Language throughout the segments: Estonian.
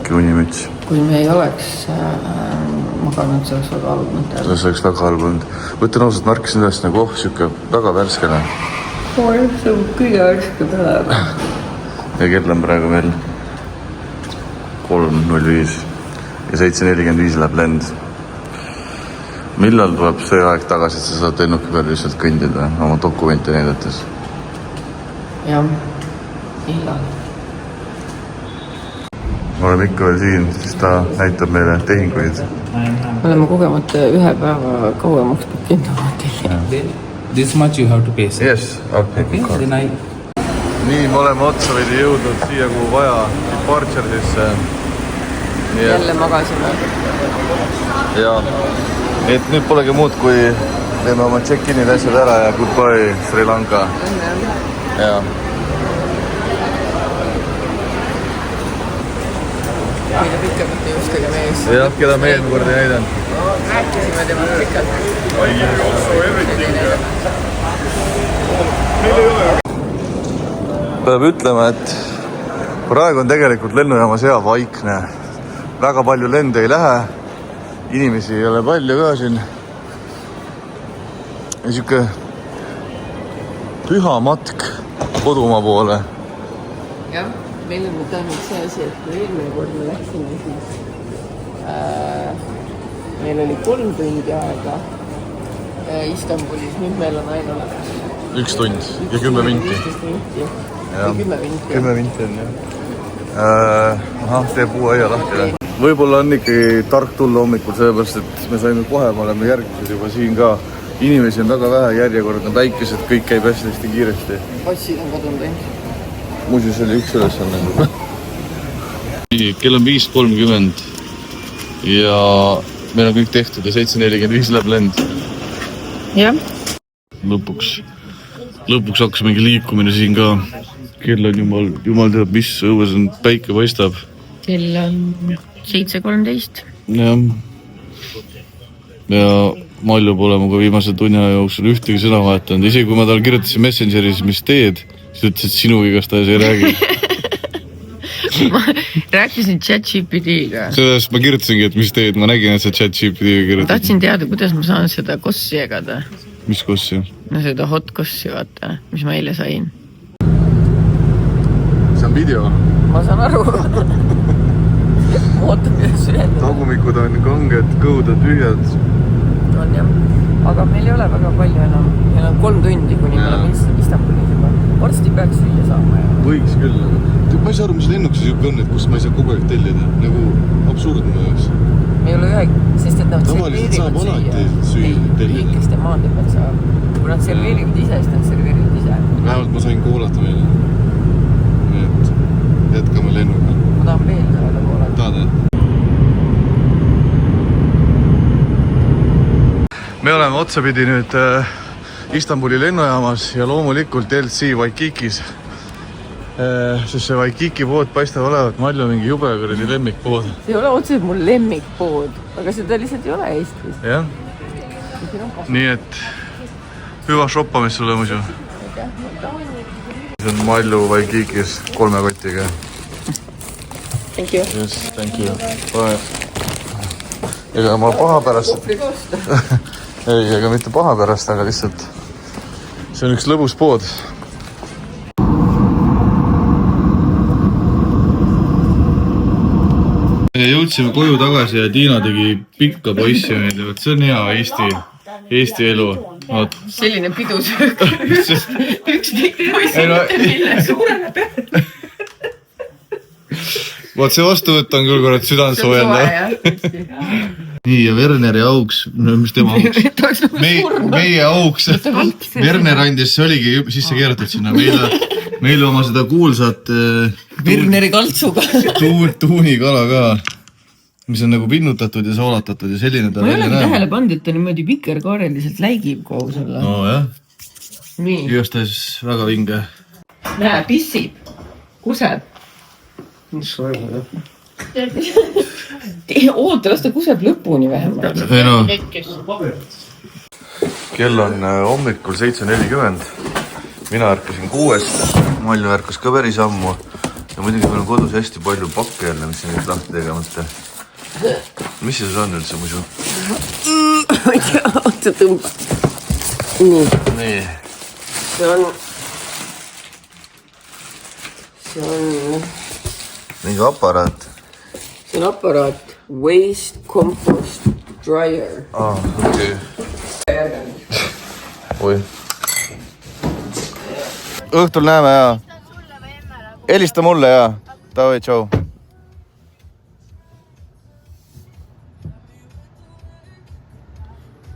väike unimüts. Kui me ei oleks maganud, see oleks väga halb mõte. See oleks väga halb olnud. Võtan ausalt märkasin üles nagu siuke väga värskene. See on kõige värske päev. Ja kell on praegu veel 3.05 ja 7.45 läheb lend. Millal tuleb see aeg tagasi, et sa saad lennuki peal lihtsalt kõndida oma dokumente näidates? Jah, millal? Me oleme ikka veel siin, siis ta näitab meile tehinguid. Me oleme kogemata ühe päeva kauemaks kinno. This much you have to pay. Yes, okay. Then I... Nii, me oleme otsavõidi jõudnud siia, kuhu vaja, departure'isse. Jälle magasime. Ja, et nüüd polegi muud, kui teeme oma check-in'id asjad ära ja goodbye Sri Lanka. Ja. Meile pikemalt ei uskagi mees. Jah, keda me eelmine kord ei näidanud. Rääkisime tema pikalt. Peab ütlema, et praegu on tegelikult lennujaamas hea vaikne. Väga palju lende ei lähe. Inimesi ei ole palju ka siin. Ja siuke püha matk kodumaa poole. Jah, meil on nüüd ainult see asi, et kui eelmine kord me läksime, siis meil oli 3 tundi aega Istanbulis, nüüd meil on ainult 1 tund ja 10 minti. 15 minti ja 10 minti. 10 minti on jah. Teeb uue aia lahti. Võib-olla on ikkagi tark tulla hommikul, sellepärast, et me saime kohe, me oleme järgmised juba siin ka. Inimesi on väga vähe, järjekord on väikesed, kõik käib hästi kiiresti. Passid on kadunud ainult. Muuseas oli üks ülesanne. Kell on 5.30 ja meil on kõik tehtud ja 7.45 läheb lend. Jah. Lõpuks hakkas mingi liikumine siin ka. Kell on jumal teab, mis õues on, päike paistab. Kell on 7.13. Jah. Ja Malju pole muga viimase tunni jooksul ühtegi sõna vahetanud. Isegi kui ma tal kirjutasin Messengeris, mis teed, siis ütles, et sinuga igastahes ei räägi. Ma rääkisin ChatGPT-ga. Sellest ma kirjutasingi, et mis teed. Ma nägin, et sa ChatGPT-ga kirjutasid. Tahtsin teada, kuidas ma saan seda kossi jagada. Mis kossi? No seda hot kossi, vaata, mis ma eile sain. See on video. Ma saan aru. Ootan, mida sööda. Tagumikud on kanged, kõud on tühjad. On jah. Aga meil ei ole väga palju enam. Meil on 3 tundi, kuni me oleme Istanbulis juba. Varsti peaks süüa saama. Võiks küll. Ma ei saa aru, mis lennuksis siuke on, et kus ma ei saa kogu aeg tellida. Nagu absurdne oleks. Me ei ole ühegi, sest et nad tavaliselt saab alati tellida. Liikeste maande peal saab. Kui nad serveerivad ise, siis nad serveerivad ise. Vähemalt ma sain kuulata meile. Nii et jätkame lennuga. Ma tahan veel saada kuulata. Tahad? Me oleme otsapidi nüüd Istanbuli lennujaamas ja loomulikult LC Waikikis. Sest see Waikiki pood paistab olevat Malju mingi jube kõrdi lemmikpood. See ei ole otseselt mul lemmikpood, aga seda lihtsalt ei ole Eestis. Jah. Nii et hüva shoppamist sulle muidu. See on Malju Waikikis 3 kotiga. Thank you. Yes, thank you. Bye. Ega ma paha pärast. Ei, ega mitte paha pärast, aga lihtsalt see on üks lõbus pood. Jõudsime koju tagasi ja Tiina tegi pikka poissi meelde. See on hea Eesti elu. Selline pidusöök. Üks pikk poiss mille suurene peale. Vaat see vastuvõtt on küll korrat südant soojenda. Nii ja Werneri auks, mis tema auks? Meie auks. Werner andis, see oligi sisse keeratud sinna. Meile oma seda kuulsat Werneri kaltsuga tuunikala ka, mis on nagu pinnutatud ja soolatatud ja selline ta välja näeb. Ma ei olegi tähele pannud, et ta niimoodi pikerkaareliselt läigib kogu selle. No jah. Nii. Igastades väga vinge. Näe, pissib. Kuseb. Mis vaja? Oota, las ta kuseb lõpuni vähemalt. Ei no. Kell on hommikul 7.40. Mina ärkasin 6. Malju ärkas ka päris ammu. ja muidugi meil on kodus hästi palju pakke jälle, mis on nüüd lahti tegemata. Mis see on üldse muidu? Ma ei tea, oota tõmba. Nii. See on mingi aparaat. See on aparaat Waste Compost Dryer. Okei. Oi. Õhtul näeme ja. Helista mulle ja. Davai, tšau.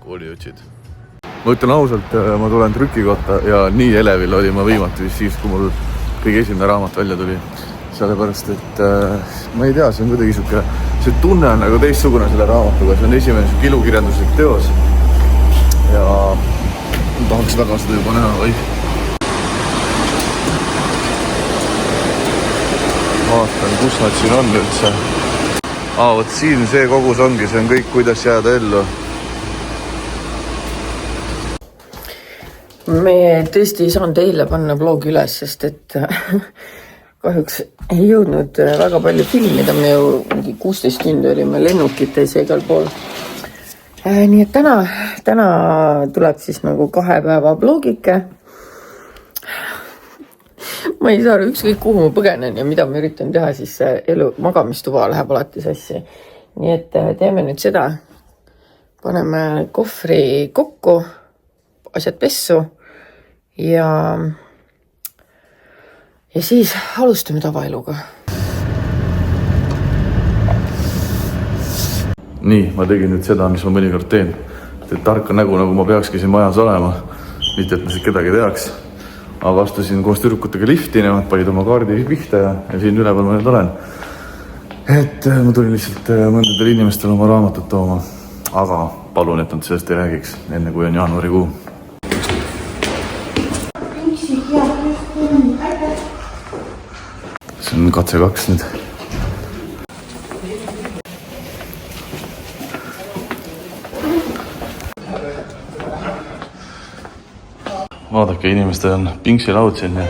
Kooliotsid. Ma ütlen ausalt, ma tulen trükikotta ja nii elevil oli ma viimati siis, kui mul kõige esimene raamat välja tuli. Sellepärast, et ma ei tea, see on kuidagi see tunne on nagu teistsugune selle raamatuga. See on esimene ilukirjanduslik teos. Ja tahaks väga seda juba näha, või? Vaatan, kus nad siin on üldse. Võt siin see kogus ongi, see on kõik, kuidas jääda ellu. Me tõesti ei saanud eile panna vlogi üles, sest et kahjuks ei jõudnud väga palju filmida. Me ju 16 tundi olime lennukites ja igal pool. Nii et täna tuleb siis nagu 2 päeva vlogike. Ma ei saa aru, ükskõik kuhu ma põgenen ja mida ma üritan teha, siis elu magamistuva läheb alati sassi. Nii et teeme nüüd seda. Paneme kohvri kokku, asjad pessu ja siis alustame tavaeluga. Nii, ma tegin nüüd seda, mis ma mõnikord teen. Tarka nägu, nagu ma peakski siin majas olema. Mitte, et ma siit kedagi teaks. Aga astusin koos tüdrukutega lifti, nemad panid oma kaardi pihta ja siin üleval ma nüüd olen. Et ma tulin lihtsalt mõndadel inimestel oma raamatut tooma. Aga palun, et nad sellest ei räägiks, enne kui on jaanuarikuu. See on katse 2 nüüd. Vaadake, inimestel on pingsilaud siin ja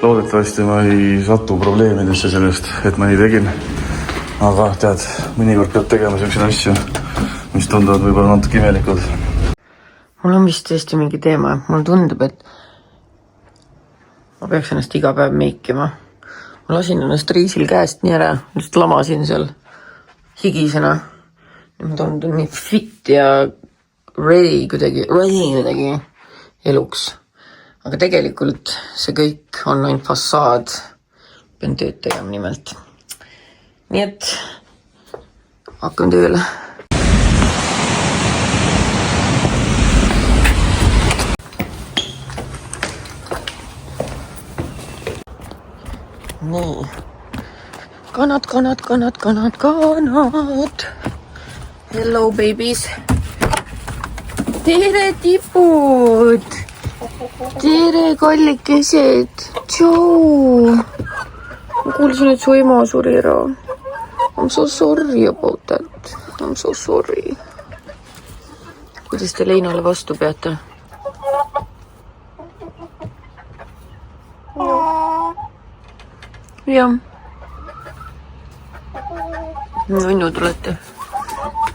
loodetavasti ma ei satu probleemidesse sellest, et ma nii tegin. Aga tead, mõnikord peab tegema sellised asju, mis tunduvad võib-olla natuke imelikud. Mul on vist tõesti mingi teema. Mul tundub, et ma peaks ennast iga päev meikima. Ma lasin ennast riisil käest nii ära, just lamasin seal higisena. Ma tundun nii fit ja ready kuidagi eluks. Aga tegelikult see kõik on ainult fassaad. Pean tööd tegema nimelt. Nii et hakkame tööle. Nii. Kanad. Hello, babies. Tere, tipud! Tere, kallikesed! Tšau! Ma kuulsin, et su ema suri ära. I'm so sorry about that. I'm so sorry. Kuidas te Leinale vastu peate? Jah. Nunnu tulete.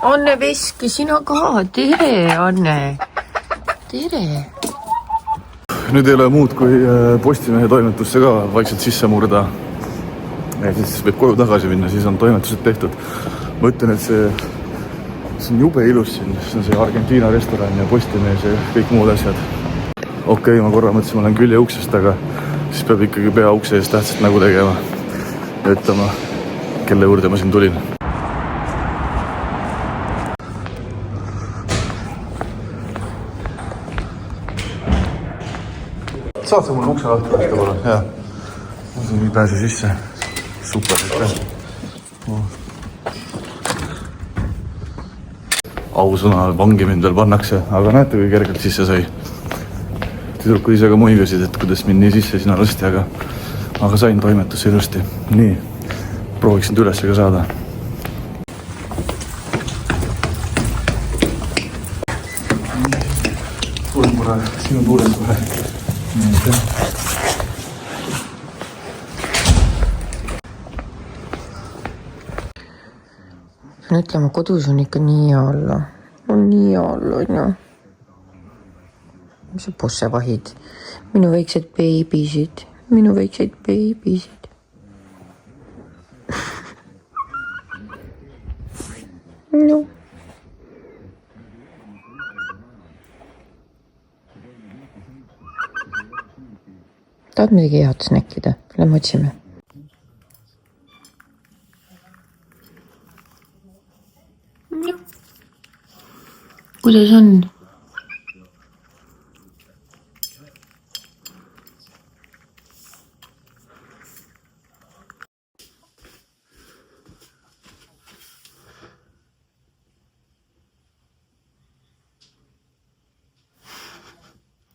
Anne Veski, sina ka. Tere, Anne. Tere. Nüüd ei ole muud kui Postimehe toimetusse ka vaikselt sisse murda. Ja siis võib koju tagasi minna, siis on toimetused tehtud. Ma ütlen, et see on jube ilus siin. See on see Argentiina restoran ja Postimees ja kõik muud asjad. Okei, ma korra mõtlesin, ma olen külje uksest, aga siis peab ikkagi pea ukse eest tähtsat nägu tegema. Ja ütlema, kelle juurde ma siin tulin. Saad sa mulle ukse lahti lasta, palun? Jaa. Ma siin ei pääse sisse. Super, aitäh. Ausõna vangi mind veel pannakse, aga näete, kui kergelt sisse sai. Tüdrukud ise ka muigasid, et kuidas mind nii sisse sina lasti, aga sain toimetusse ilusti. Nii, prooviksin ülesse ka saada. Tulen korra sinu tuules kohe. Pean ütlema, kodus on ikka nii hea olla. On nii hea olla, on ju. Mis sa posse vahid? Minu väiksed beebisid. Minu väiksed beebisid. No. Tahad midagi head snäkkida? Lähme otsime. Kuidas on?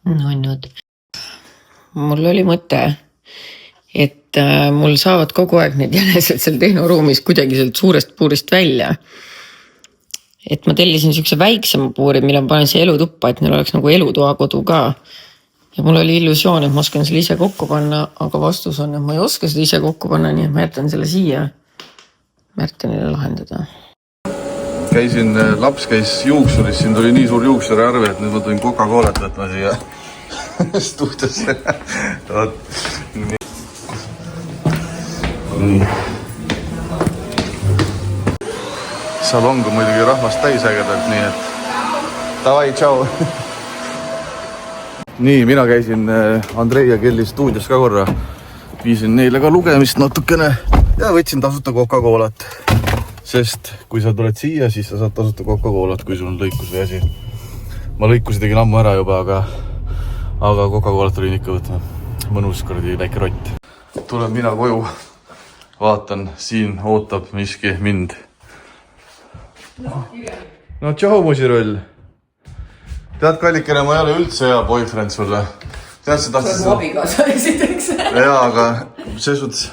Nunnud. Mul oli mõte, et mul saavad kogu aeg need jänesed seal tehnoruumis kuidagi sealt suurest puurist välja. Et ma tellisin siukse väiksema puuri, mille ma panen see elutuppa, et neil oleks nagu elutoakodu ka. Ja mul oli illusioon, et ma oskan selle ise kokku panna, aga vastus on, et ma ei oska seda ise kokku panna, nii et ma jätan selle siia Märtenile lahendada. Käisin, laps käis juuksuris, siin tuli nii suur juuksurijärve, et nüüd ma tulin Coca-Colat võtma siia stuudiosse. Nii. Salong on muidugi rahvast täis ägedalt, nii et davai, tšau. Nii, mina käisin Andrei ja Kelly stuudios ka korra. Viisin neile ka lugemist natukene ja võtsin tasuta Coca-Colat. Sest kui sa tuled siia, siis sa saad tasuta Coca-Colat, kui sul on lõikus või asi. Ma lõikusi tegin ammu ära juba, aga Coca-Colat olin ikka võtma. Mõnus kordi väike rott. Tulen mina koju, vaatan, siin ootab miski mind. No tšau, musiroll. Tead, kallikene, ma ei ole üldse hea boyfriend sulle. Tead, sa tahtsid... Sa oled abigaasa esiteks. Jaa, aga see suhtes...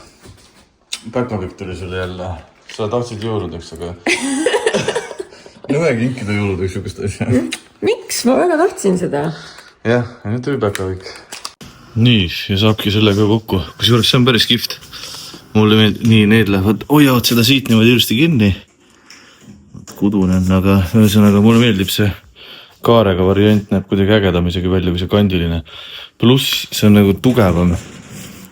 Päkapikk tuli sulle jälle. Sa tahtsid jõuludeks, aga... Nõme kinkida jõuludeks sükust asja. Miks? Ma väga tahtsin seda. Jah, nüüd tuli päkapikk. Nii, ja saabki sellega kokku. Kusjuures see on päris kihvt. Mulle nii need lähevad, hoiavad seda siit niimoodi ilusti kinni. Kudunen, aga ühesõnaga mulle meeldib see kaarega variant, näeb kuidagi ägedam isegi välja kui see kandiline. Pluss see on nagu tugevam.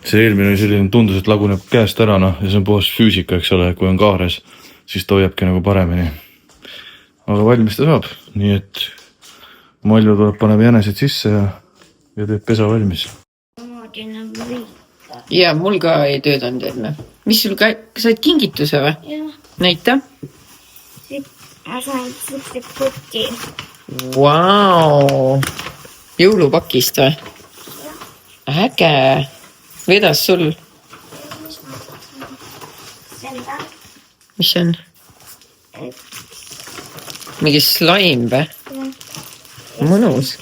See eelmine selline tundus, et laguneb käest ära, ja see on puhas füüsika, eks ole, kui on kaares, siis ta hoiabki nagu paremini. Aga valmis ta saab, nii et Malju tuleb, paneb jänesed sisse ja teeb pesa valmis. Ja, mul ka ei töötanud enne. Mis sul ka, said kingituse või? Jah. Näita. Ma sain siukse puti. Vau! Jõulupakist või? Äge! Vedas sul? Seda. Mis see on? Mingi slaim või? Mõnus.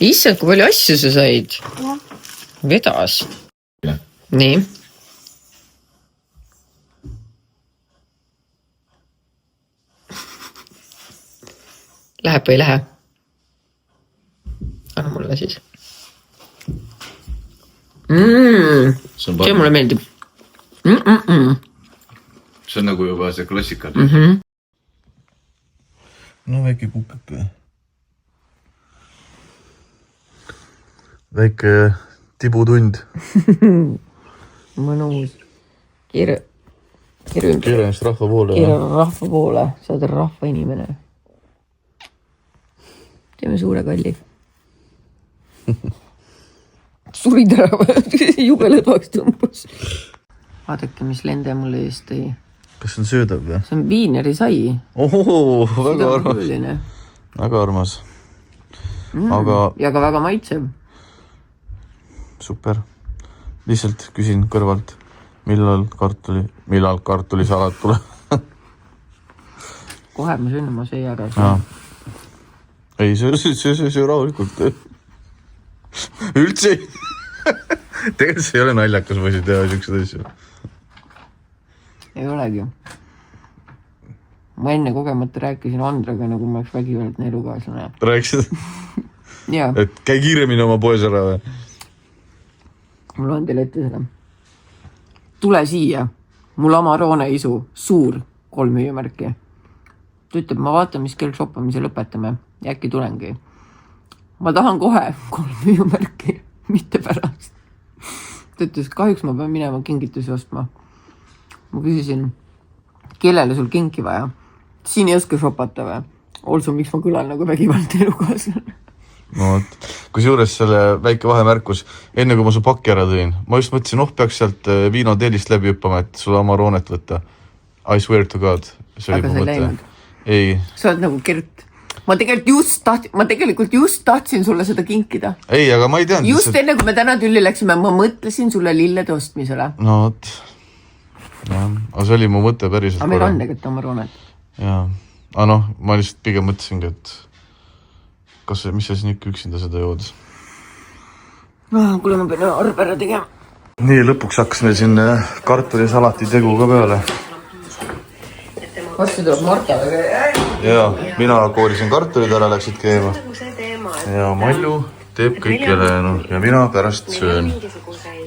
Issand, kui palju asju sa said? Vedas. Nii. Läheb või ei lähe? Anna mulle siis. See mulle meeldib. See on nagu juba see klassika. No väike kukake. Väike tibutund. Mõnus. Keera ennast rahva poole. Keera rahva poole. Sa oled rahva inimene. Teeme suure kalli. Surid ära või? Jube lõdvaks tõmbus. Vaadake, mis lende mulle eest tõi. Kas see on söödav või? See on viineri sai. Ohoho, väga armas. Väga armas. Aga... Ja ka väga maitsev. Super. Lihtsalt küsin kõrvalt, millal kartulisalat tuleb. Kohe ma söön oma söö ära. Ei, see rahulikult. Üldse ei. Tegelikult see ei ole naljakas, ma ei tea siuksed asju. Ei olegi. Ma enne kogemata rääkisin Andraga, nagu ma oleks vägivaldne elukaaslane. Rääkisid? Jaa. Et käi kiiremini oma poes ära või? Mul on teile ette seda. Tule siia. Mul Amarone isu. Suur 3 hüüamärki. ta ütleb, ma vaatan, mis kell shoppamise lõpetame ja äkki tulengi. Ma tahan kohe 3 müüumärki, mitte pärast. Ta ütles, kahjuks ma pean minema kingitusi ostma. Ma küsisin, kellele sul kinki vaja? Siin ei oska shoppata või? Also, miks ma kõlan nagu vägivald elukaaslane? No, kui juures selle väike vahemärkus, enne kui ma su pakki ära tõin, ma just mõtlesin, peaks sealt viinoteelist läbi hüppama, et sulle oma roonet võtta. I swear to God. Aga sa ei läinud? Ei. Sa oled nagu Gert. Ma tegelikult just tahtsin sulle seda kinkida. Ei, aga ma ei teadnud. Just enne, kui me täna tülli läksime, ma mõtlesin sulle lillede ostmisele. No, võt. Aga see oli mu mõte päriselt. Aga meil on tegelikult oma roonet. Jaa. Aga ma lihtsalt pigem mõtlesingi, et mis sa siin ikka üksinda seda jood? Kuule, ma pean arve ära tegema. Nii, lõpuks hakkas meil siin kartulisalati tegu ka peale. Varsti tuleb Marta või? Jaa, mina koorisin kartulid ära, läksid keema. Ja Malju teeb kõik ülejäänu ja mina pärast söön.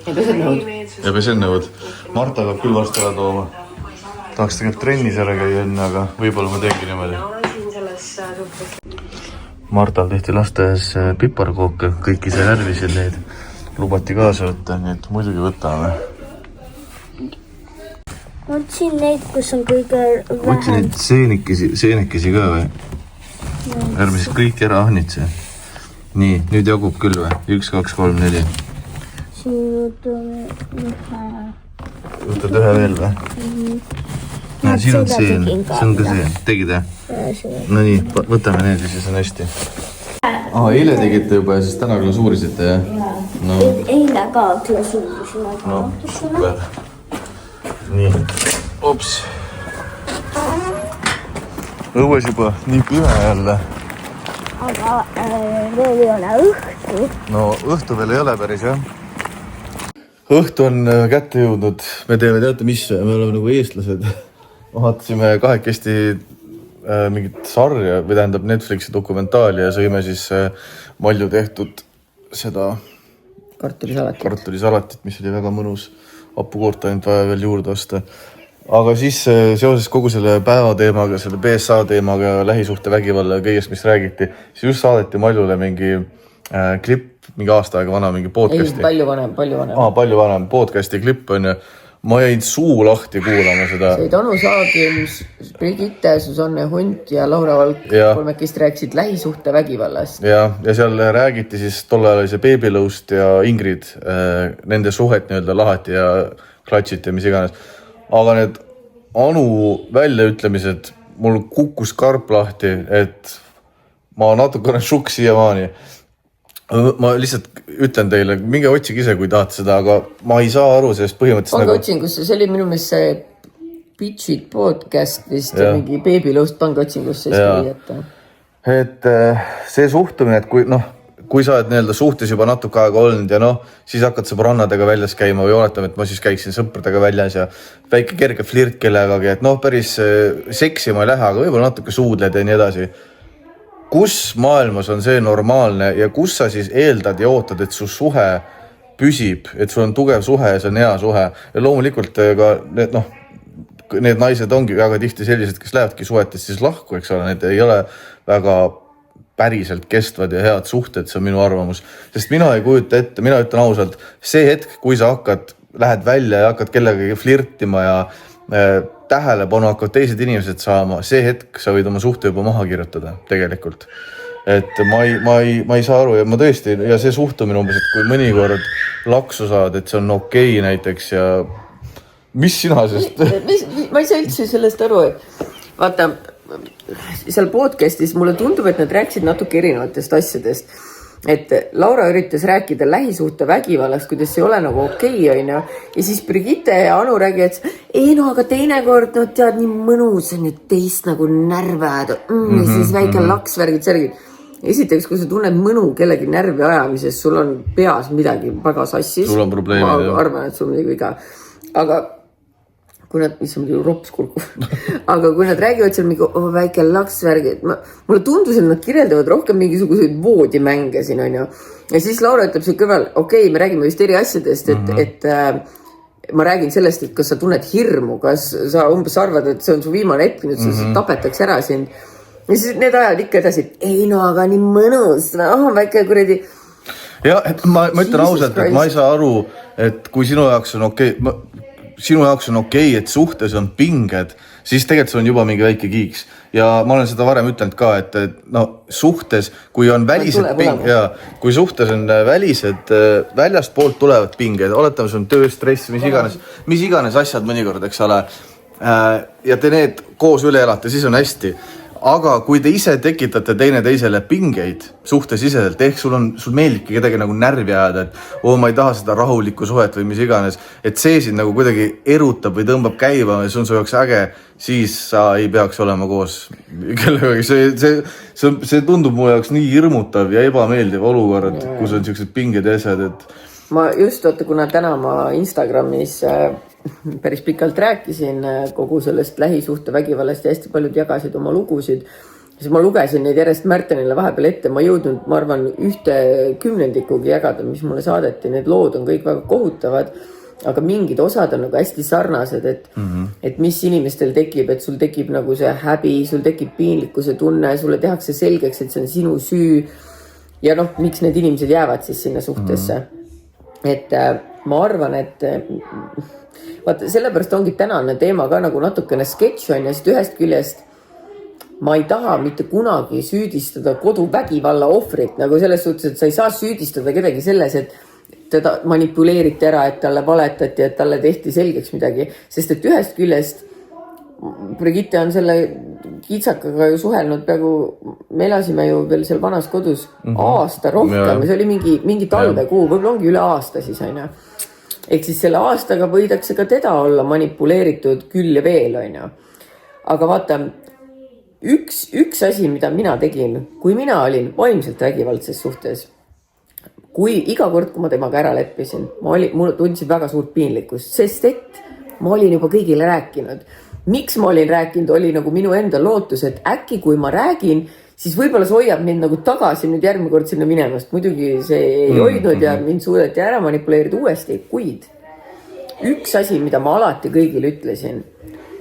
Ja pesed nõud? Ja pesed nõud. Marta peab küll varsti ära tooma. Tahaks tegelikult trennis ära käia enne, aga võib-olla ma teengi niimoodi. Martal tehti lasteas piparkooke, kõik ise närvisid neid. Lubati kaasa võtta, nii et muidugi võtame. Otsin neid, kus on kõige vähem. Otsin neid seenekesi ka või? Ärme siis kõik ära ahnitse. Nii, nüüd jagub küll või? 1, 2, 3, 4. Siin võtame ühe. Võtad ühe veel või? No, siin on seen, see on ka seen. Tegid jah? No nii, võtame need ja siis on hästi. Eile tegite juba ja siis täna glasuurisite jah? No. Eile ka glasuurisime. No, super. Nii, ops. Õues juba nii pühe jälle. Aga veel ei ole õhtu. No õhtu veel ei ole päris jah. Õhtu on kätte jõudnud. Me teeme teate mis, me oleme nagu eestlased. Vaatasime kahekesti mingit sarja või tähendab Netflixi dokumentaali ja sõime siis Malju tehtud seda kartulisalatit, mis oli väga mõnus. Hapukoort ainult vaja veel juurde osta. Aga siis seoses kogu selle päevateemaga, selle BSA teemaga, lähisuhte vägivalla ja kõigest, mis räägiti, siis just saadeti Maljule mingi klipp, mingi aasta aega vana, mingi podcasti. Ei, palju vanem. Palju vanem podcasti klipp on ja ma jäin suu lahti kuulama seda. See Tanu Saagim, Brigitte, Susanne Hunt ja Laura Valk kolmekist rääkisid lähisuhte vägivallast. Ja seal räägiti siis, tol ajal oli see Beebilõust ja Ingrid, nende suhet nii-öelda lahati ja klatšiti ja mis iganes. Aga need Anu väljaütlemised, mul kukkus karp lahti, et ma natukene šukk siiamaani. Ma lihtsalt ütlen teile, minge otsige ise, kui tahate seda, aga ma ei saa aru sellest põhimõttest. Pange otsingusse, see oli minu meelest see Bitchid podcast vist ja mingi Beebilõust pange otsingusse. Et see suhtumine, et kui sa oled nii-öelda suhtes juba natuke aega olnud ja siis hakkad sõbrannadega väljas käima või oletame, et ma siis käiksin sõpradega väljas ja väike kerge flirt kellegagi, et päris seksi ma ei lähe, aga võib-olla natuke suudled ja nii edasi. Kus maailmas on see normaalne ja kus sa siis eeldad ja ootad, et su suhe püsib, et sul on tugev suhe ja see on hea suhe. Ja loomulikult ka need naised ongi väga tihti sellised, kes lähevadki suhetest siis lahku, eks ole, need ei ole väga päriselt kestvad ja head suhted, see on minu arvamus. Sest mina ei kujuta ette, mina ütlen ausalt, see hetk, kui sa lähed välja ja hakkad kellegagi flirtima ja tähelepanu hakkavad teised inimesed saama, see hetk sa võid oma suhte juba maha kirjutada tegelikult. Et ma ei saa aru ja ma tõesti, ja see suhtumine umbes, et kui mõnikord laksu saad, et see on okei näiteks ja mis sina sest? Ma ei saa üldse sellest aru, vaata, seal podcastis mulle tundub, et nad rääkisid natuke erinevatest asjadest. Et Laura üritas rääkida lähisuhte vägivallast, kuidas see ei ole nagu okei, on ju. Ja siis Brigitte ja Anu räägivad, aga teinekord tead nii mõnus on, et teist nagu närve ajada. Ja siis väike laksvärgid, särgid. Esiteks, kui sa tunned mõnu kellegi närvi ajamises, sul on peas midagi väga sassis. Sul on probleemid. Ma arvan, et sul on midagi viga. Aga kui nad, mis on rops kurku, aga kui nad räägivad seal mingi väike laksvärgi, mulle tundus, et nad kirjeldavad rohkem mingisuguseid voodimänge siin, on ju. Ja siis Laura ütleb see kõrval, okei, me räägime vist eri asjadest, et ma räägin sellest, et kas sa tunned hirmu, kas sa umbes arvad, et see on su viimane hetk, nüüd sa tapetakse ära sind. Ja siis need ajad ikka edasi, et ei no, aga nii mõnus, väike kuradi. Ja, et ma ütlen ausalt, et ma ei saa aru, et kui sinu jaoks on okei, et suhtes on pinged, siis tegelikult see on juba mingi väike kiiks. Ja ma olen seda varem ütlenud ka, et no suhtes, kui on välised kui suhtes on välised, väljast poolt tulevad pinged, oletame, see on tööstress, mis iganes asjad mõnikord, eks ole, ja te need koos üle elate, siis on hästi. Aga kui te ise tekitate teine teisele pingeid suhtesiseselt, ehk sul meeldibki kedagi nagu närvi ajada, et ma ei taha seda rahulikku suhet või mis iganes, et see sind nagu kuidagi erutab või tõmbab käima ja see on su jaoks äge, siis sa ei peaks olema koos kellegagi. See tundub mu jaoks nii hirmutav ja ebameeldiv olukord, kus on sellised pinged ja asjad, et ma just kuna täna ma Instagramis päris pikalt rääkisin kogu sellest lähisuhte vägivallast ja hästi paljud jagasid oma lugusid, siis ma lugesin neid järjest Märtenile vahepeal ette, ma jõudnud, ma arvan, 1/10 jagada, mis mulle saadeti, need lood on kõik väga kohutavad, aga mingid osad on nagu hästi sarnased, et mis inimestel tekib, et sul tekib nagu see häbi, sul tekib piinlikkuse tunne, sulle tehakse selgeks, et see on sinu süü ja noh, miks need inimesed jäävad siis sinna suhtesse. Et ma arvan, et vaata, sellepärast ongi tänane teema ka nagu natukene sketš on ja sest ühest küljest ma ei taha mitte kunagi süüdistada koduvägivalla ohvrit, nagu selles suhtes, et sa ei saa süüdistada kedagi selles, et teda manipuleeriti ära, et talle valetati, et talle tehti selgeks midagi, sest et ühest küljest Brigitte on selle kitsakaga ju suhelnud peaaegu, me elasime ju veel seal vanas kodus aasta rohkem ja see oli mingi talvekuu, võib-olla ongi üle aasta siis on ju. Ehk siis selle aastaga võidakse ka teda olla manipuleeritud küll ja veel, on ju. Aga vaata, üks asi, mida mina tegin, kui mina olin vaimselt vägivaldses suhtes, kui iga kord, kui ma temaga ära leppisin, mul tundsin väga suurt piinlikkust, sest et ma olin juba kõigile rääkinud. Miks ma olin rääkinud, oli nagu minu enda lootus, et äkki kui ma räägin, siis võib-olla see hoiab mind nagu tagasi nüüd järgmine kord sinna minemast. Muidugi see ei hoidnud ja mind suudeti ära manipuleerida uuesti, kuid üks asi, mida ma alati kõigile ütlesin,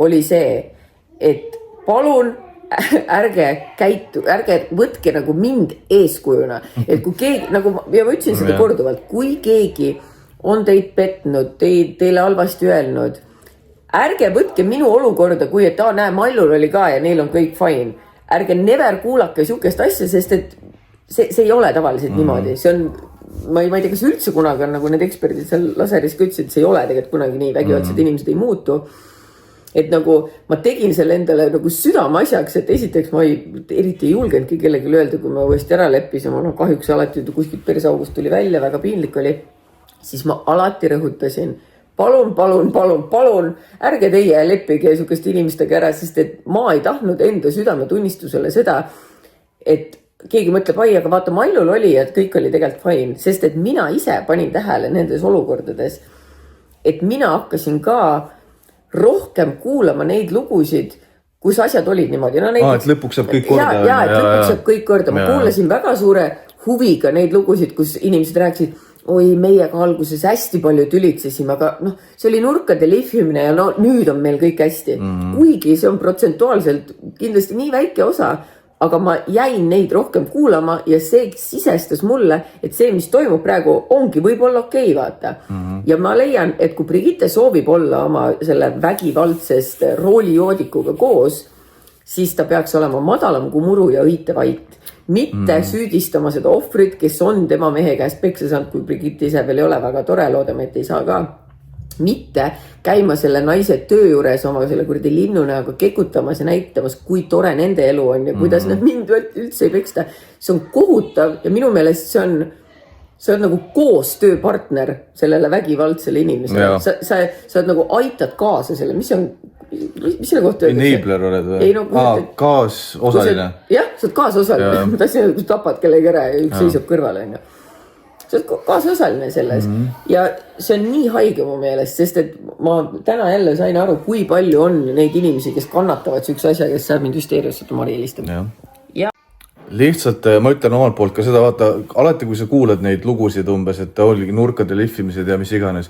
oli see, et palun ärge võtke nagu mind eeskujuna. Et kui keegi, nagu ja ma ütlesin seda korduvalt, kui keegi on teid petnud, teile halvasti öelnud, ärge võtke minu olukorda, kui et näe, Mallul oli ka ja neil on kõik fine. Ärge never kuulake sihukest asja, sest et see ei ole tavaliselt niimoodi. See on, ma ei tea, kas üldse kunagi on nagu need eksperdid seal laseris ütlesid, et see ei ole tegelikult kunagi nii, vägivaldsed inimesed ei muutu. Et nagu ma tegin selle endale nagu südame asjaks, et esiteks ma eriti ei julgenudki kellegi öelda, kui ma uuesti ära leppisin, ma kahjuks alati kuskilt persaugust tuli välja, väga piinlik oli, siis ma alati rõhutasin, palun, ärge teie leppige sihukest inimestega ära, sest et ma ei tahtnud enda südametunnistusele seda, et keegi mõtleb, aga vaata, Mallul oli, et kõik oli tegelikult fine, sest et mina ise panin tähele nendes olukordades, et mina hakkasin ka rohkem kuulama neid lugusid, kus asjad olid niimoodi. No, et lõpuks saab kõik korda. Et lõpuks saab kõik korda. Ma kuulasin väga suure huviga neid lugusid, kus inimesed rääkisid, oi, meiega alguses hästi palju tülitsesime, aga see oli nurkade lihvimine ja nüüd on meil kõik hästi. Kuigi see on protsentuaalselt kindlasti nii väike osa, aga ma jäin neid rohkem kuulama ja see sisestas mulle, et see, mis toimub praegu, ongi võib-olla okei, vaata. Ja ma leian, et kui Brigitte soovib olla oma selle vägivaldsest roolijoodikuga koos, siis ta peaks olema madalam kui muru ja õite vait. Mitte süüdistama seda ohvrit, kes on tema mehe käest peksa saanud, kui Brigitte ise veel ei ole väga tore, loodame, et ei saa ka. Mitte käima selle naise töö juures oma selle kuradi linnunäoga kekutamas ja näitamas, kui tore nende elu on ja kuidas nad mind üldse ei peksta. See on kohutav ja minu meelest see on nagu koostööpartner sellele vägivaldsele inimesele. Sa oled nagu aitad kaasa selle, mis selle kohta öeldakse? Enabler oled või? Kaasosaline. Jah, sa oled kaasosaline. Ma tahtsin, kui tapad kellegi ära ja üks seisab kõrval. Sa oled kaasosaline selles. Ja see on nii haige mu meelest, sest et ma täna jälle sain aru, kui palju on neid inimesi, kes kannatavad üks asja, kes saab mind hüsteeriusse, et ma helistab. Lihtsalt ma ütlen omalt poolt ka seda, vaata, alati kui sa kuulad neid lugusid umbes, et oligi nurkade lihvimised ja mis iganes,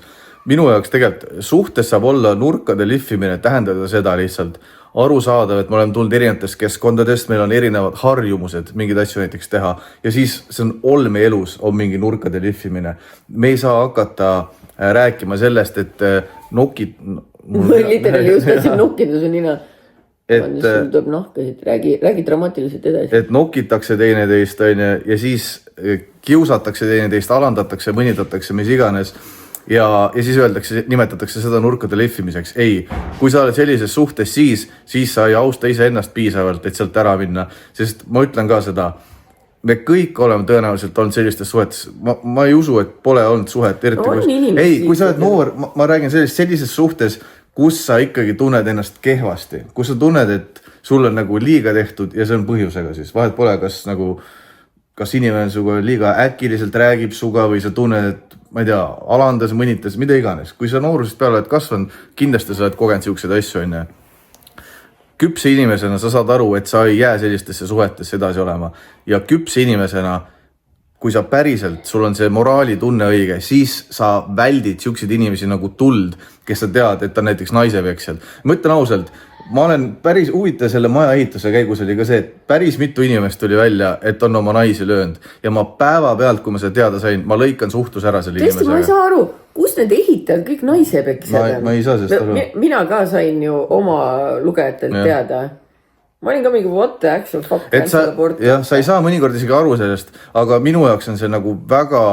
minu jaoks tegelikult suhtes saab olla nurkade lihvimine, tähendada seda lihtsalt arusaadav, et me oleme tulnud erinevatest keskkondadest, meil on erinevad harjumused mingeid asju näiteks teha ja siis see on olme elus on mingi nurkade lihvimine. Me ei saa hakata rääkima sellest, et nokid... Ma literally just tahtsin nokkida su nina. Sul tuleb nahkasid, räägi dramaatiliselt edasi. Et nokitakse teineteist ja siis kiusatakse teineteist, alandatakse, mõnitatakse, mis iganes. Ja siis öeldakse, nimetatakse seda nurkade lihvimiseks. Ei, kui sa oled sellises suhtes, siis sa ei austa ise ennast piisavalt, et sealt ära minna. Sest ma ütlen ka seda, me kõik oleme tõenäoliselt olnud sellistes suhetes. Ma ei usu, et pole olnud suhet. Kui sa oled noor, ma räägin sellises suhtes, kus sa ikkagi tunned ennast kehvasti, kus sa tunned, et sul on nagu liiga tehtud ja see on põhjusega siis. Vahet pole, kas inimene suga liiga äkiliselt räägib suga või sa tunned, et ma ei tea, alandas, mõnitas, mida iganes. Kui sa noorusest peale oled kasvanud, kindlasti sa oled kogenud siukseid asju enne. Küpse inimesena sa saad aru, et sa ei jää sellistesse suhetesse edasi olema. Ja küpse inimesena, kui sa päriselt, sul on see moraali tunne õige, siis sa väldid siukseid inimesi nagu tuld, kes sa tead, et on näiteks naisepeksjad. Ma ütlen ausalt, ma olen päris huvitav selle maja ehituse käigus oli ka see, et päris mitu inimest tuli välja, et on oma naisi löönud. Ja ma päeva pealt, kui ma seda teada sain, ma lõikan suhtlus ära selle inimesega. Ma ei saa aru, kus need ehitajad kõik naisepeksjad on? Ma ei saa sellest aru. Mina ka sain ju oma lugejatelt teada. Ma olin ka mingi what the actual fuck. Sa ei saa mõnikord isegi aru sellest, aga minu jaoks on see nagu väga,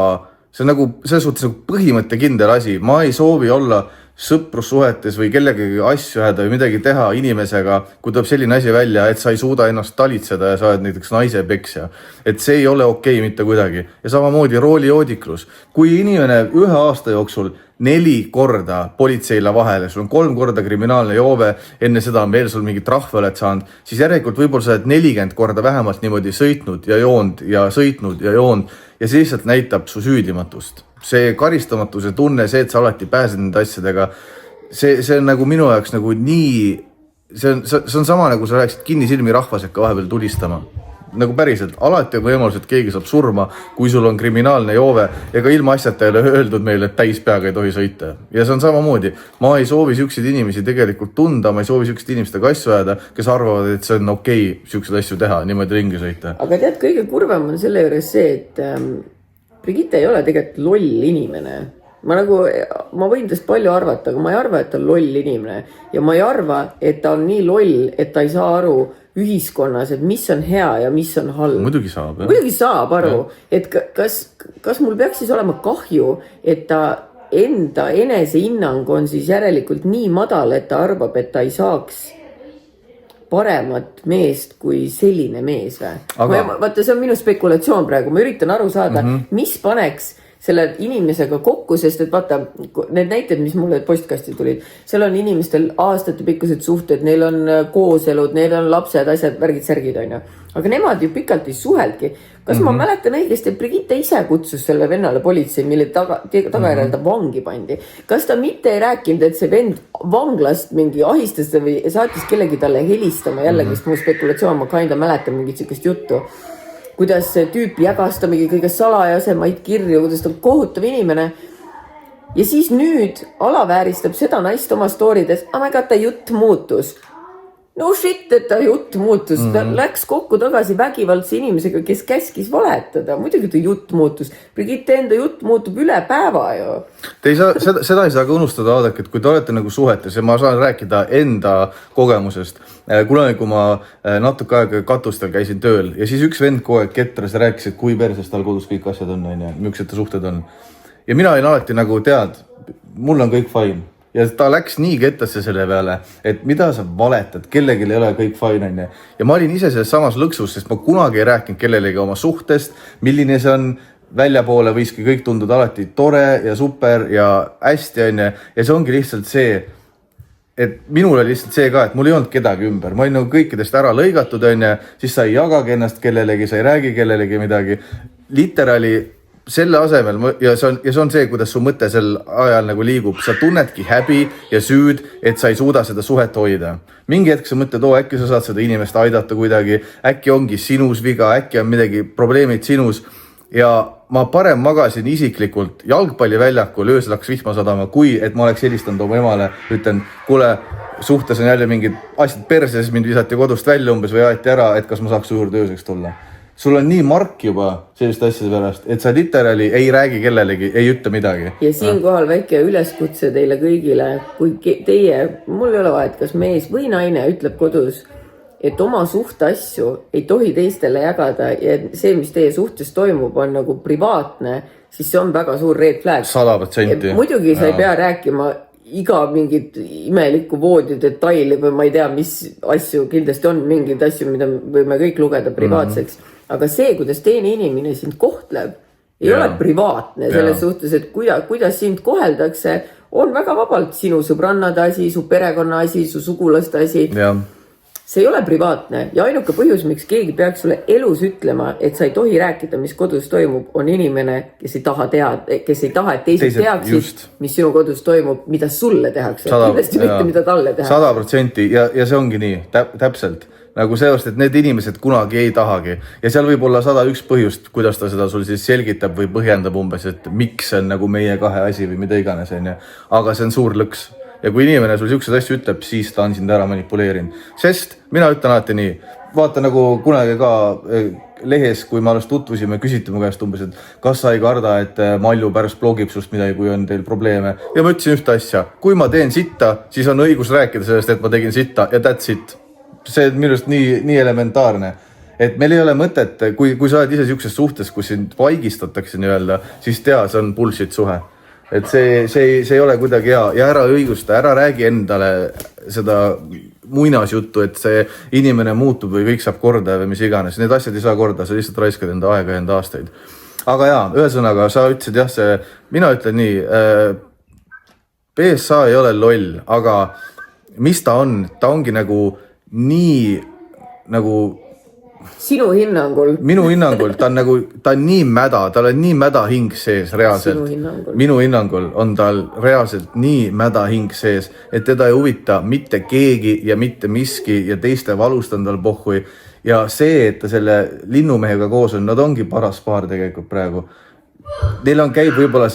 see on nagu selles suhtes nagu põhimõttekindel asi. Ma ei soovi olla sõprussuhetes või kellegagi asju ajada või midagi teha inimesega, kui tuleb selline asi välja, et sa ei suuda ennast talitseda ja sa oled näiteks naisepeksja. Et see ei ole okei mitte kuidagi. Ja samamoodi roolijoodiklus. Kui inimene 1 aasta jooksul 4 korda politseile vahele, sul on 3 korda kriminaalne joove, enne seda on veel sul mingi trahve oled saanud, siis järelikult võib-olla sa oled 40 korda vähemalt niimoodi sõitnud ja joond ja sõitnud ja joond ja see lihtsalt näitab su süüdimatust. See karistamatuse tunne, see, et sa alati pääsed nende asjadega, see on nagu minu jaoks nagu nii, see on sama nagu sa läheksid kinni silmi rahvasekka vahepeal tulistama. Nagu päriselt, alati on võimalus, et keegi saab surma, kui sul on kriminaalne joove ja ka ilma asjata ei ole öeldud meile, et täis peaga ei tohi sõita. Ja see on samamoodi. Ma ei soovi siukseid inimesi tegelikult tunda, ma ei soovi siukseid inimestega asju ajada, kes arvavad, et see on okei siukseid asju teha, niimoodi ringi sõita. Aga tead, kõige kurvem on selle juures see, et Brigitte ei ole tegelikult loll inimene. Ma võin tast palju arvata, aga ma ei arva, et ta on loll inimene. Ja ma ei arva, et ta on nii loll, et ta ei saa aru ühiskonnas, et mis on hea ja mis on halb. Muidugi saab. Muidugi saab aru, et kas mul peaks siis olema kahju, et ta enda enesehinnang on siis järelikult nii madal, et ta arvab, et ta ei saaks paremat meest kui selline mees või? Vaata, see on minu spekulatsioon praegu. Ma üritan aru saada, mis paneks selle inimesega kokku, sest et vaata, need näited, mis mulle postkasti tulid, seal on inimestel aastate pikkused suhted, neil on kooselud, neil on lapsed, asjad, värgid, särgid on ju. Aga nemad ju pikalt ei suheltki. Kas ma mäletan õigesti, et Brigitte ise kutsus selle vennale politsei, mille tagajärjel ta vangi pandi? Kas ta mitte ei rääkinud, et see vend vanglast mingi ahistas või saatis kellegi talle helistama jällegi, sest mu spekulatsioon, ma kinda mäletan mingit sikest juttu, kuidas see tüüp jagas ta mingi kõige salajasemaid kirju, kuidas ta on kohutav inimene. Ja siis nüüd alavääristab seda naist oma storydes, aga ta jutt muutus. No shit, et ta jutt muutus. Ta läks kokku tagasi vägivaldse inimesega, kes käskis valetada. Muidugi ta jutt muutus. Brigitte enda jutt muutub üle päeva ju. Seda ei saa ka unustada, vaadake, et kui te olete nagu suhetes ja ma saan rääkida enda kogemusest. Kunagi, kui ma natuke aega katustel käisin tööl ja siis üks vend kogu aeg ketras ja rääkis, et kui perses tal kodus kõik asjad on, millised suhted on. Ja mina olin alati nagu tead, mul on kõik fine. Ja ta läks nii kettasse selle peale, et mida sa valetad, kellelgi ei ole kõik fine. Ja ma olin ise selles samas lõksus, sest ma kunagi ei rääkinud kellelegi oma suhtest, milline see on väljapoole, võiski kõik tunduda alati tore ja super ja hästi on. Ja see ongi lihtsalt see, et minul oli lihtsalt see ka, et mul ei olnud kedagi ümber. Ma olin nagu kõikidest ära lõigatud on ja siis sa ei jagagi ennast kellelegi, sa ei räägi kellelegi midagi. Literaali selle asemel, ja see on see, kuidas su mõte sel ajal nagu liigub, sa tunnedki häbi ja süüd, et sa ei suuda seda suhet hoida. Mingi hetk sa mõtled, äkki sa saad seda inimest aidata kuidagi, äkki ongi sinus viga, äkki on midagi probleemid sinus ja ma parem magasin isiklikult jalgpalliväljakul, öösel hakkas vihma sadama, kui et ma oleks helistanud oma emale, ütlen, kuule, suhtes on jälle mingid asjad perse, siis mind visati kodust välja umbes või aeti ära, et kas ma saaks su juurde ööseks tulla. Sul on nii mark juba selliste asjade pärast, et sa literaali ei räägi kellelegi, ei ütle midagi. Ja siinkohal väike üleskutse teile kõigile, kui teie, mul ei ole vahet, kas mees või naine ütleb kodus, et oma suhteasju ei tohi teistele jagada ja see, mis teie suhtes toimub, on nagu privaatne, siis see on väga suur red flag. 100%. Muidugi sa ei pea rääkima iga mingit imelikku voodi detaili või ma ei tea, mis asju, kindlasti on mingid asju, mida võime kõik lugeda privaatseks. Aga see, kuidas teine inimene sind kohtleb, ei ole privaatne selles suhtes, et kuidas sind koheldakse, on väga vabalt sinu sõbrannade asi, su perekonna asi, su sugulaste asi. Ja. See ei ole privaatne ja ainuke põhjus, miks keegi peaks sulle elus ütlema, et sa ei tohi rääkida, mis kodus toimub, on inimene, kes ei taha, et teised teaksid, mis sinu kodus toimub, mida sulle tehakse. Kindlasti mitte, mida talle tehakse. 100% ja see ongi nii, täpselt. Nagu seost, et need inimesed kunagi ei tahagi. Ja seal võib olla 101 põhjust, kuidas ta seda sul siis selgitab või põhjendab umbes, et miks see on nagu meie kahe asi või mida iganes. Aga see on suur lõks. Ja kui inimene sul siuksed asju ütleb, siis ta on sind ära manipuleerinud. Sest mina ütlen alati nii, vaata nagu kunagi ka lehes, kui me alles tutvusime, küsiti mu käest umbes, et kas sa ei karda, et Malju pärast blogib sust midagi, kui on teil probleeme. Ja ma ütlesin ühte asja, kui ma teen sitta, siis on õigus rääkida sellest, et ma tegin sitta ja that's it. See on minust nii elementaarne, et meil ei ole mõtet, kui sa oled ise siukses suhtes, kus sind vaigistatakse nii-öelda, siis tea, see on bullshit suhe. Et see ei ole kuidagi hea ja ära õigusta, ära räägi endale seda muinasjuttu, et see inimene muutub või kõik saab korda või mis iganes. Need asjad ei saa korda, sa lihtsalt raiskad enda aega ja enda aastaid. Aga jaa, ühesõnaga, sa ütlesid jah, mina ütlen nii, PSA ei ole loll, aga mis ta on? Ta ongi nagu nii nagu sinu hinnangul. Minu hinnangul ta on nii mäda, tal on nii mäda hing sees reaalselt. Minu hinnangul on tal reaalselt nii mäda hing sees, et teda ei huvita mitte keegi ja mitte miski ja teiste valustan tal pohhui. Ja see, et ta selle linnumehega koos on, nad ongi paras paar tegelikult praegu. Neil on käib võib-olla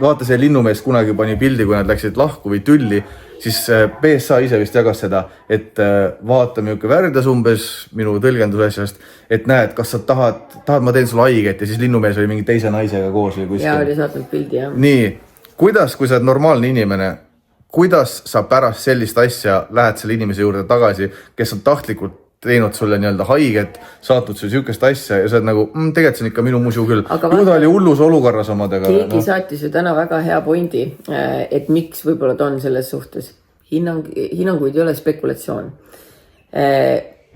vaata see linnumees kunagi pani pildi, kui nad läksid lahku või tülli, siis PSA ise vist jagas seda, et vaata milline värdas umbes minu tõlgendus asjast, et näed, kas sa tahad ma teen sulle haiget ja siis linnumees oli mingi teise naisega koos või kuskil. Ja oli saatnud pildi, jah. Nii, kuidas, kui sa oled normaalne inimene, kuidas sa pärast sellist asja lähed selle inimese juurde tagasi, kes on tahtlikult teinud sulle nii-öelda haiget, saatnud sulle siukest asja ja sa oled nagu, tegelikult see on ikka minu musu küll. Ju ta oli hullus olukorras omadega. Keegi saatis ju täna väga hea pointi, et miks võib-olla ta on selles suhtes. Hinnanguid ei ole spekulatsioon.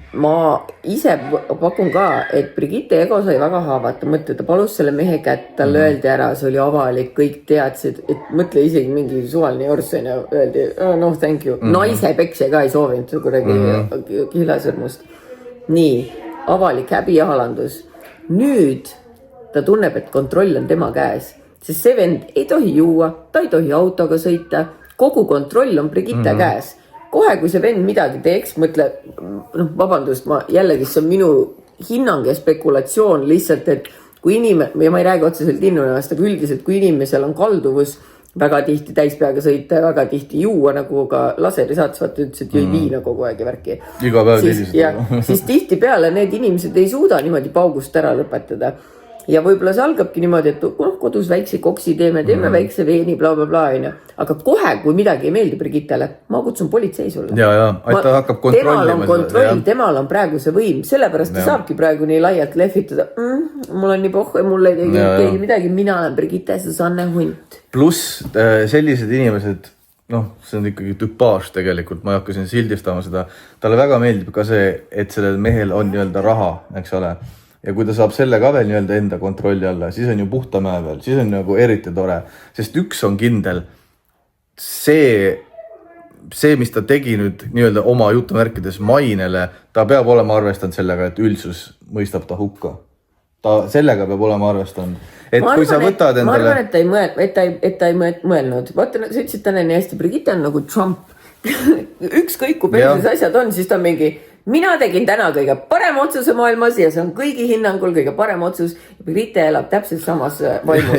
Ma ise pakun ka, et Brigitte ego sai väga haavata, mõtle, ta palus selle mehe kätt, talle öeldi ära, see oli avalik, kõik teadsid, et mõtle isegi mingi suvaline jorsen ja öeldi, no thank you. Naise peksja ka ei soovinud, kuidagi kihlasõrmust. Nii, avalik häbi ja alandus. Nüüd ta tunneb, et kontroll on tema käes, sest see vend ei tohi juua, ta ei tohi autoga sõita, kogu kontroll on Brigitte käes. Kohe, kui see vend midagi teeks, mõtle, vabandust, jällegi see on minu hinnang ja spekulatsioon lihtsalt, et kui inimene, ja ma ei räägi otseselt linnunevast, aga üldiselt, kui inimesel on kalduvus väga tihti täispeaga sõita ja väga tihti juua, nagu ka laseri saates vaata ütles, et jõi viina kogu aeg ja värki. Iga päev tilised. Siis tihti peale need inimesed ei suuda niimoodi paugust ära lõpetada. Ja võib-olla see algabki niimoodi, et kodus väikse koksi teeme väikse veeni, bla, bla, bla. Aga kohe, kui midagi ei meeldi Brigittele, ma kutsun politsei sulle. Ja, ta hakkab kontrollima. Temal on kontroll, temal on praegu see võim. Sellepärast ta saabki praegu nii laialt lehvitada. Mul on nii pohhu ja mulle ei tegi midagi. Mina olen Brigitte Susanne Hunt. Pluss sellised inimesed, see on ikkagi tüpaaž tegelikult. Ma ei hakka siin sildistama seda. Talle väga meeldib ka see, et sellel mehel on nii-öelda raha, eks ole. Ja kui ta saab selle ka veel nii-öelda enda kontrolli alla, siis on ju puhta mäe veel, siis on nagu eriti tore. Sest üks on kindel, see, mis ta tegi nüüd nii-öelda oma jutumärkides mainele, ta peab olema arvestanud sellega, et üldsus mõistab ta hukka. Ta sellega peab olema arvestanud. Et kui sa võtad endale... Ma arvan, et ta ei mõelnud. Vaata, sa ütlesid täna nii hästi, Brigitte on nagu Trump. Ükskõik, kui perses asjad on, siis ta mingi... mina tegin täna kõige parem otsuse maailmas ja see on kõigi hinnangul kõige parem otsus. Brigitte elab täpselt samas vaimus.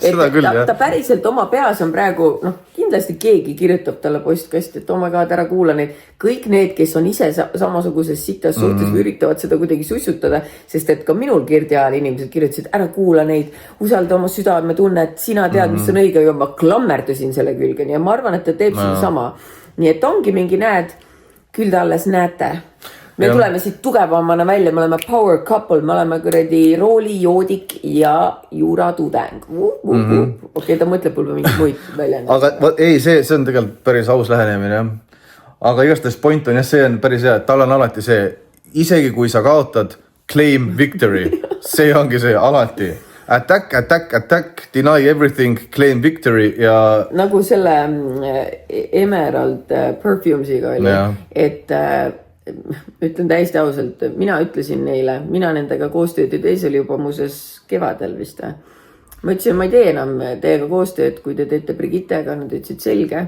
Seda küll, jah. Ta päriselt oma peas on praegu, kindlasti keegi kirjutab talle postkasti, et oh my god, ära kuula neid. Kõik need, kes on ise samasuguses sitas suhtes või üritavad seda kuidagi sussutada, sest et ka minul Kirdi ajal inimesed kirjutasid, ära kuula neid, usalda oma südame tunnet, sina tead, mis on õige, ja ma klammerdusin selle külgeni ja ma arvan, et ta teeb seda sama. Nii et ongi mingi näed, küll te alles näete. Me tuleme siit tugevamana välja, me oleme power couple, me oleme kuradi roolijoodik ja juuratudeng. Okei, ta mõtleb pulba mingi muid välja. Aga ei, see on tegelikult päris aus lähenemine. Aga igastest point on see on päris hea, et tal on alati see, isegi kui sa kaotad, claim victory. See ongi see alati. Attack, deny everything, claim victory ja... Nagu selle Emerald Perfumesiga oli, et ütlen täiesti ausalt, mina ütlesin neile, mina nendega koostööd ja teis oli juba muuses kevadel vist. Ma ütlesin, ma ei tee enam teiega koostööd, kui te teete Brigittega, nad ütlesid selge,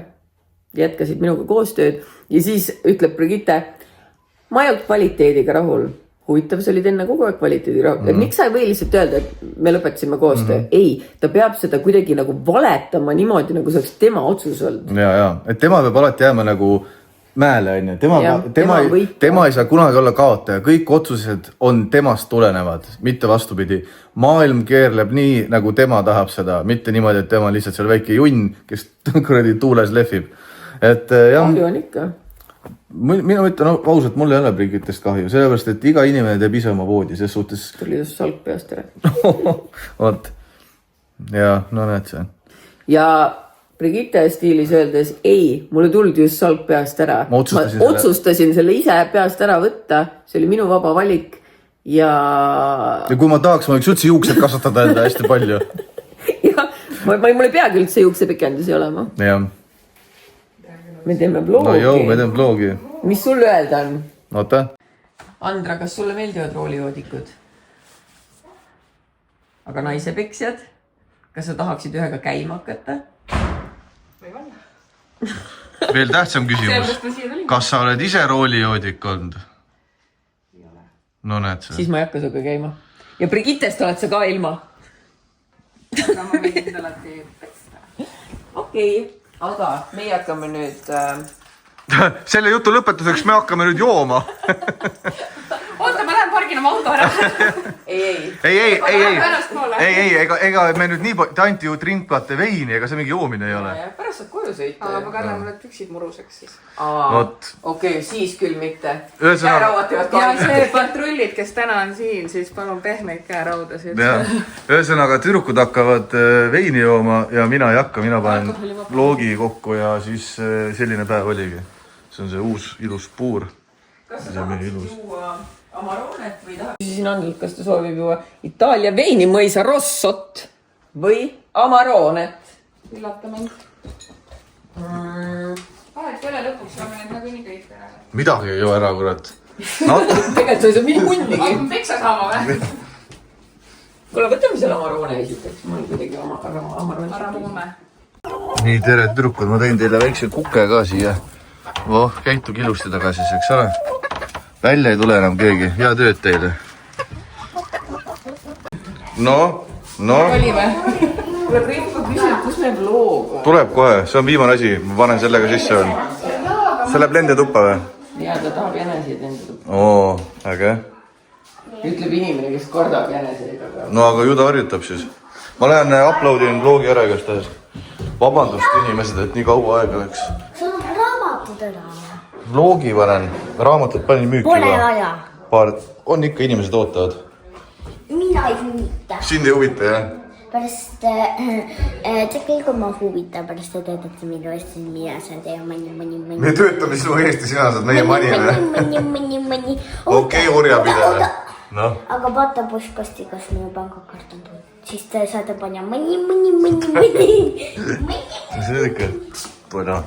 jätkasid minuga koostööd ja siis ütleb Brigitte, ma ei olnud kvaliteediga rahul. Huvitav, see oli enne kogu aeg kvaliteedi rahul. Miks sa ei või lihtsalt öelda, et me lõpetasime koostöö? Ei, ta peab seda kuidagi nagu valetama niimoodi, nagu see oleks tema otsus olnud. Ja, et tema peab alati jääma nagu mäele. Tema ei saa kunagi olla kaotaja. Kõik otsused on temast tulenevad, mitte vastupidi. Maailm keerleb nii, nagu tema tahab seda, mitte niimoodi, et tema on lihtsalt seal väike junn, kes kuradi tuules lehvib. Kahju on ikka. Mina ütlen ausalt, mul ei ole Brigittest kahju, sellepärast, et iga inimene teeb ise oma voodi, ses suhtes... Tuli just salk peast ära. Oot. Ja, no näed see. Ja Brigitte stiilis öeldes, ei, mulle tuldi just salk peast ära. Ma otsustasin selle ise peast ära võtta, see oli minu vaba valik ja... Ja kui ma tahaks, ma võiks üldse juuksed kasvatada enda hästi palju. Ja, mul ei peagi üldse juuksepikendusi olema. Jah. Me teeme bloogi. No joo, me teeme bloogi. Mis sul öelda on? Oota. Andra, kas sulle meeldivad roolijoodikud? Aga naisepeksjad? Kas sa tahaksid ühega käima hakata? Veel tähtsam küsimus. Kas sa oled ise roolijoodik olnud? Ei ole. No näed see. Siis ma ei hakka suga käima. Ja Brigittest oled sa ka ilma. Aga ma võin alati pesta. Okei. Aga meie hakkame nüüd... Selle jutu lõpetuseks me hakkame nüüd jooma. Oota, ma lähen pargin oma auto ära. Ei, ega me nüüd nii... Te anti ju trinkplate veini, ega see mingi joomine ei ole. Pärast saad koju sõita. Aga ma kannan mulle püksid muruseks siis. Okei, siis küll mitte. Ja see patrullid, kes täna on siin, siis palun pehmeid käeraudasid. Ühesõnaga, tüdrukud hakkavad veini jooma ja mina ei hakka. Mina panen loogi kokku ja siis selline päev oligi. See on see uus ilus puur. Kas sa tahaks juua Amaronet või tahaks? Siin Andrelt, kas ta soovib juua Itaalia veinimõisa Rossot või Amaronet? Üllata mind. Kelle lõpuks saame need nagu nii kõik ära. Midagi ei joo ära, kurat. Tegelikult sa ei saa minu munnigi. Hakkam peksa saama või? Kuule, võtame selle Amarone esiteks. Mul kuidagi Amarone. Aramuume. Nii, tere tüdrukud, ma tõin teile väikse kuke ka siia. Käitu kilusti tagasi, eks ole? Välja ei tule enam keegi. Hea tööd teile. No. Oli või? Kuule, kõik ma küsin, kus meil vlog on? Tuleb kohe, see on viimane asi. Ma panen sellega sisse. See läheb lende tuppa või? Jaa, ta tahab jäneseid lende tuppa. Äge. Ütleb inimene, kes kordab jäneseid. No aga ju ta harjutab siis. Ma lähen uploadin vlogi ära igast tähes. Vabandust inimesed, et nii kaua aega läks. See on raamatud ära. Vlogi panen. Raamatut panin müüki. Pole vaja. On ikka inimesed ootavad. Mina ei huvita. Sind ei huvita, jah? Pärast, tegelikult ma huvita, pärast te töötate minu eest, mina saan teha mõni. Me töötame sinu eest ja sina saad meie mõni. Okei, orjapidaja. Aga vaata postkasti, kas minu pangakart on tulnud. Siis te saate panna mõni. See on ikka. Bueno.